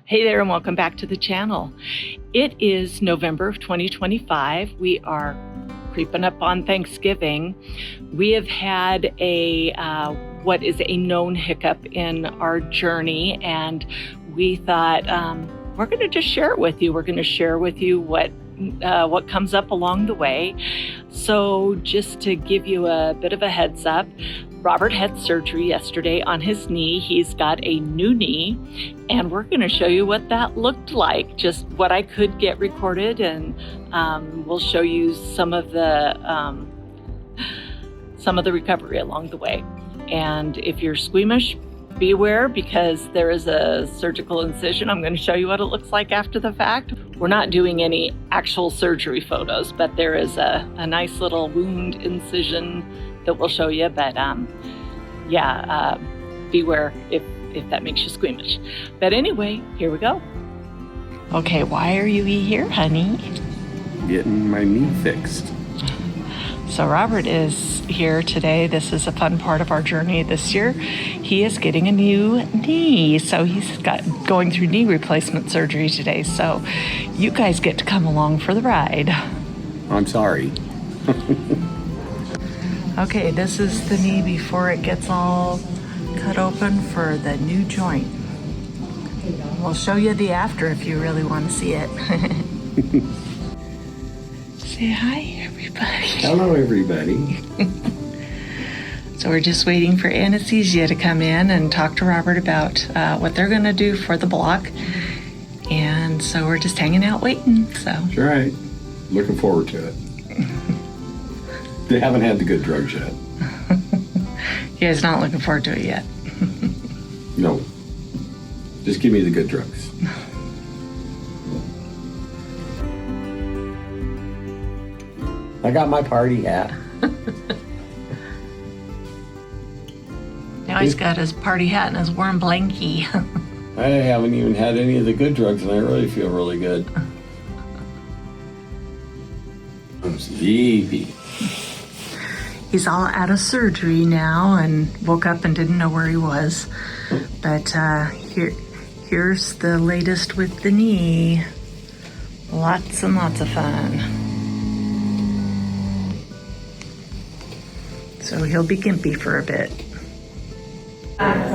Hey there and welcome back to the channel. It is November of 2025. We are creeping up on Thanksgiving. We have had a what is a known hiccup in our journey, and we thought we're going to just share it with you. We're going to share with you what comes up along the way. So just to give you a bit of a heads up, Robert had surgery yesterday on his knee. He's got a new knee, and we're going to show you what that looked like, just what I could get recorded, and we'll show you some of the recovery along the way. And if you're squeamish, beware, because there is a surgical incision. I'm going to show you what it looks like after the fact. We're not doing any actual surgery photos, but there is a nice little wound incision that we'll show you. But beware if that makes you squeamish. But anyway, here we go. Okay, why are you here, honey? Getting my knee fixed. So Robert is here today. This is a fun part of our journey this year. He is getting a new knee. So he's going through knee replacement surgery today. So you guys get to come along for the ride. I'm sorry. Okay, this is the knee before it gets all cut open for the new joint. We'll show you the after if you really want to see it. Say hi, everybody. Hello, everybody. So we're just waiting for anesthesia to come in and talk to Robert about what they're going to do for the block. And so we're just hanging out waiting. So That's right. Looking forward to it. They haven't had the good drugs yet. You guys not looking forward to it yet? No. Just give me the good drugs. I got my party hat. Now he's got his party hat and his warm blankie. I haven't even had any of the good drugs, and I really feel really good. I'm sleepy. He's all out of surgery now and woke up and didn't know where he was. But here's the latest with the knee. Lots and lots of fun. So he'll be gimpy for a bit. I was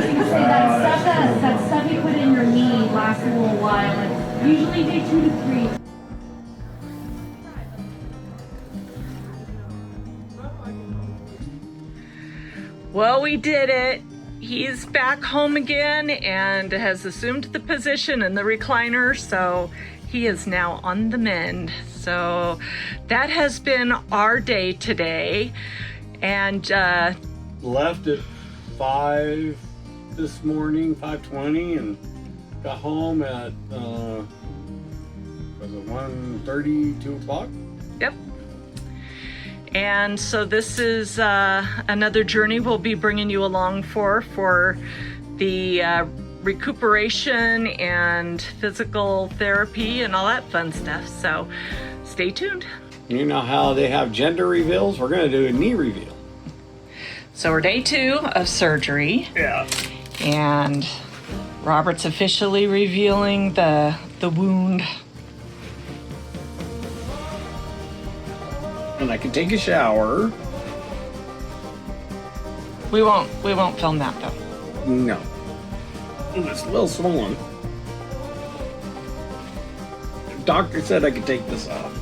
gonna say that stuff you put in your knee lasts a little while. Like usually day 2 to 3. Well, we did it. He's back home again and has assumed the position in the recliner, so he is now on the mend. So that has been our day today. And Left at 5 this morning, 5:20, and got home at, was it 1:30, 2 o'clock? yep. And so this is another journey we'll be bringing you along for the recuperation and physical therapy and all that fun stuff. So stay tuned. You know how they have gender reveals? We're going to do a knee reveal. So we're day 2 of surgery. Yeah. And Robert's officially revealing the wound. And I can take a shower. We won't film that though. No. It's a little swollen. The doctor said I could take this off.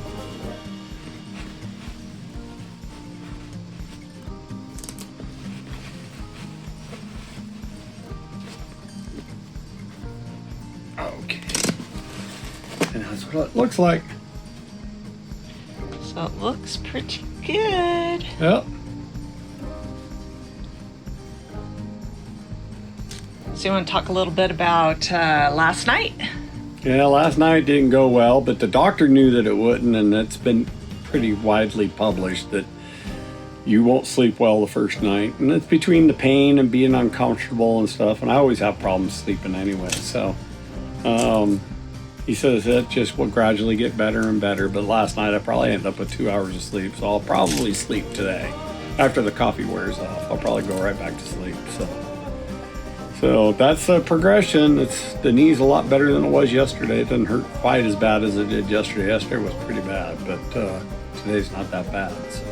Okay. And that's what it looks like. So it looks pretty good. Yep. So you want to talk a little bit about last night? Yeah, last night didn't go well, but the doctor knew that it wouldn't, and it's been pretty widely published that you won't sleep well the first night. And it's between the pain and being uncomfortable and stuff, and I always have problems sleeping anyway, so he says that just will gradually get better and better, but last night I probably ended up with 2 hours of sleep, so I'll probably sleep today. After the coffee wears off, I'll probably go right back to sleep, so So that's a progression. The knee's a lot better than it was yesterday. It doesn't hurt quite as bad as it did yesterday. Yesterday was pretty bad, but today's not that bad. So.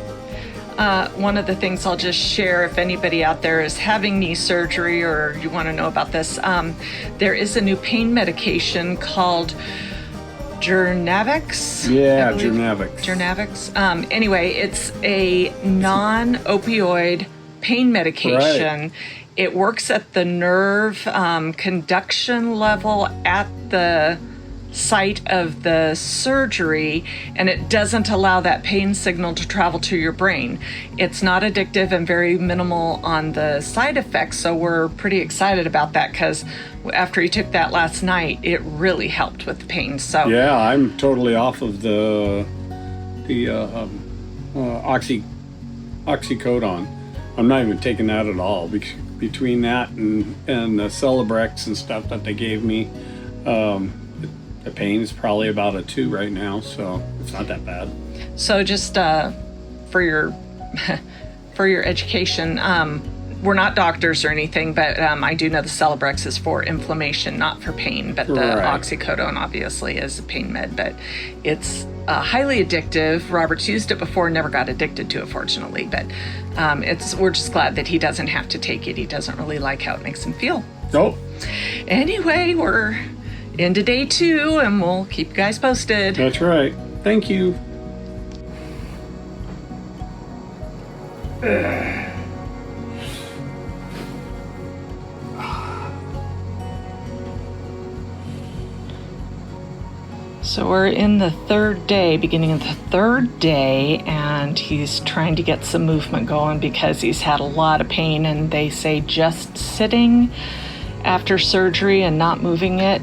One of the things I'll just share, if anybody out there is having knee surgery or you want to know about this, there is a new pain medication called Journavx. Yeah, Journavx. Journavx. Anyway, it's a non-opioid pain medication. Right. It works at the nerve conduction level at the site of the surgery, and it doesn't allow that pain signal to travel to your brain. It's not addictive and very minimal on the side effects, so we're pretty excited about that because after he took that last night, it really helped with the pain. So yeah, I'm totally off of the oxycodone. I'm not even taking that at all. Between that and the Celebrex and stuff that they gave me, the pain is probably about a 2 right now, so it's not that bad. So just for your education, we're not doctors or anything, but I do know the Celebrex is for inflammation, not for pain. But the oxycodone obviously is a pain med, but it's highly addictive. Robert's used it before, never got addicted to it, fortunately. But we're just glad that he doesn't have to take it. He doesn't really like how it makes him feel. Nope. Anyway, we're into day 2, and we'll keep you guys posted. That's right. Thank you. So we're in the 3rd day, beginning of the 3rd day, and he's trying to get some movement going because he's had a lot of pain, and they say just sitting after surgery and not moving it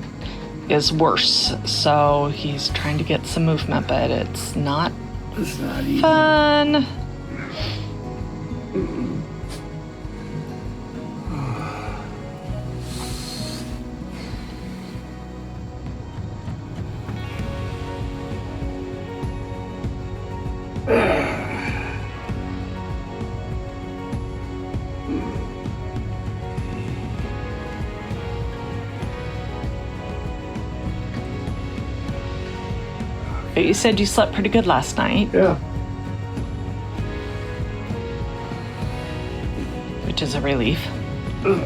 is worse. So he's trying to get some movement, but it's not easy. Fun. But you said you slept pretty good last night. Yeah. Which is a relief. I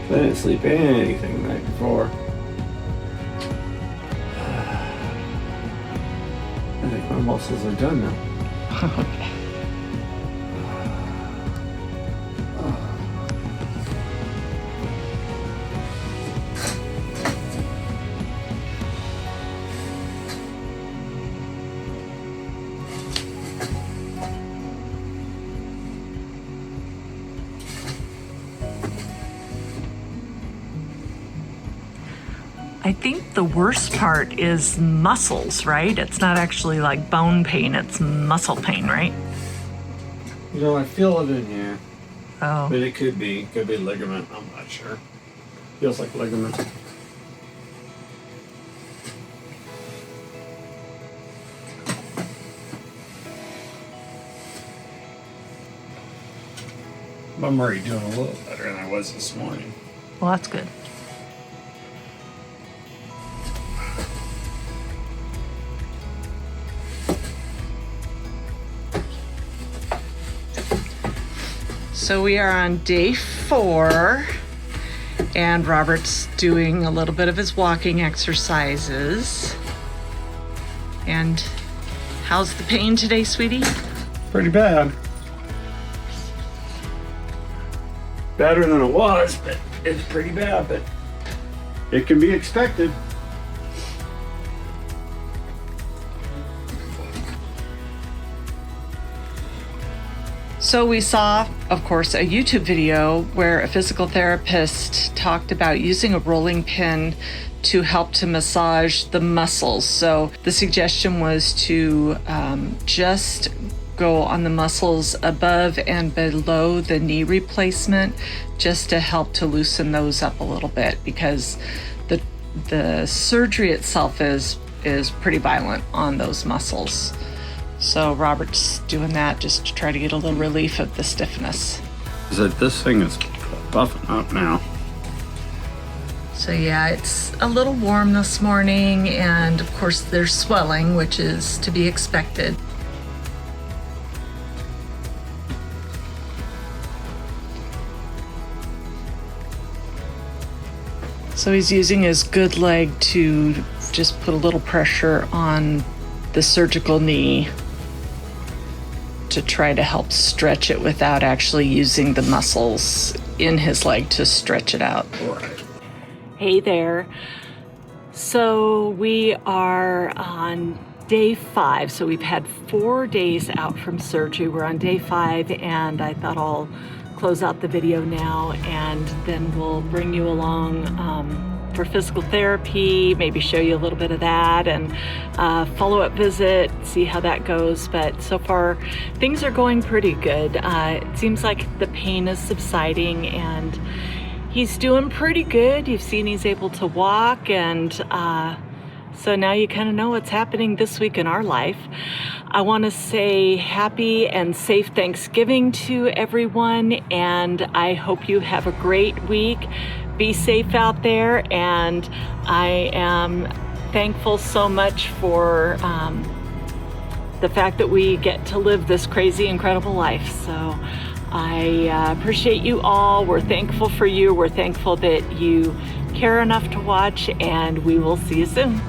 didn't sleep anything the night before. I think my muscles are done now. Okay. I think the worst part is muscles, right? It's not actually like bone pain, it's muscle pain, right? You know, I feel it in here. Oh. But it could be ligament, I'm not sure. Feels like ligament. I'm already doing a little better than I was this morning. Well, that's good. So we are on day 4, and Robert's doing a little bit of his walking exercises. And how's the pain today, sweetie? Pretty bad. Better than it was, but it's pretty bad, but it can be expected. So we saw, of course, a YouTube video where a physical therapist talked about using a rolling pin to help to massage the muscles. So the suggestion was to just go on the muscles above and below the knee replacement, just to help to loosen those up a little bit, because the surgery itself is pretty violent on those muscles. So Robert's doing that just to try to get a little relief of the stiffness. Is that this thing is buffing up now? So yeah, it's a little warm this morning, and of course there's swelling, which is to be expected. So he's using his good leg to just put a little pressure on the surgical knee to try to help stretch it without actually using the muscles in his leg to stretch it out. Hey there. So we are on day 5. So we've had 4 days out from surgery. We're on day 5, and I thought I'll close out the video now, and then we'll bring you along for physical therapy, maybe show you a little bit of that, and follow-up visit, see how that goes. But so far, things are going pretty good. It seems like the pain is subsiding, and he's doing pretty good. You've seen he's able to walk, and so now you kind of know what's happening this week in our life. I want to say happy and safe Thanksgiving to everyone, and I hope you have a great week. Be safe out there, and I am thankful so much for the fact that we get to live this crazy, incredible life. So I appreciate you all. We're thankful for you. We're thankful that you care enough to watch, and we will see you soon.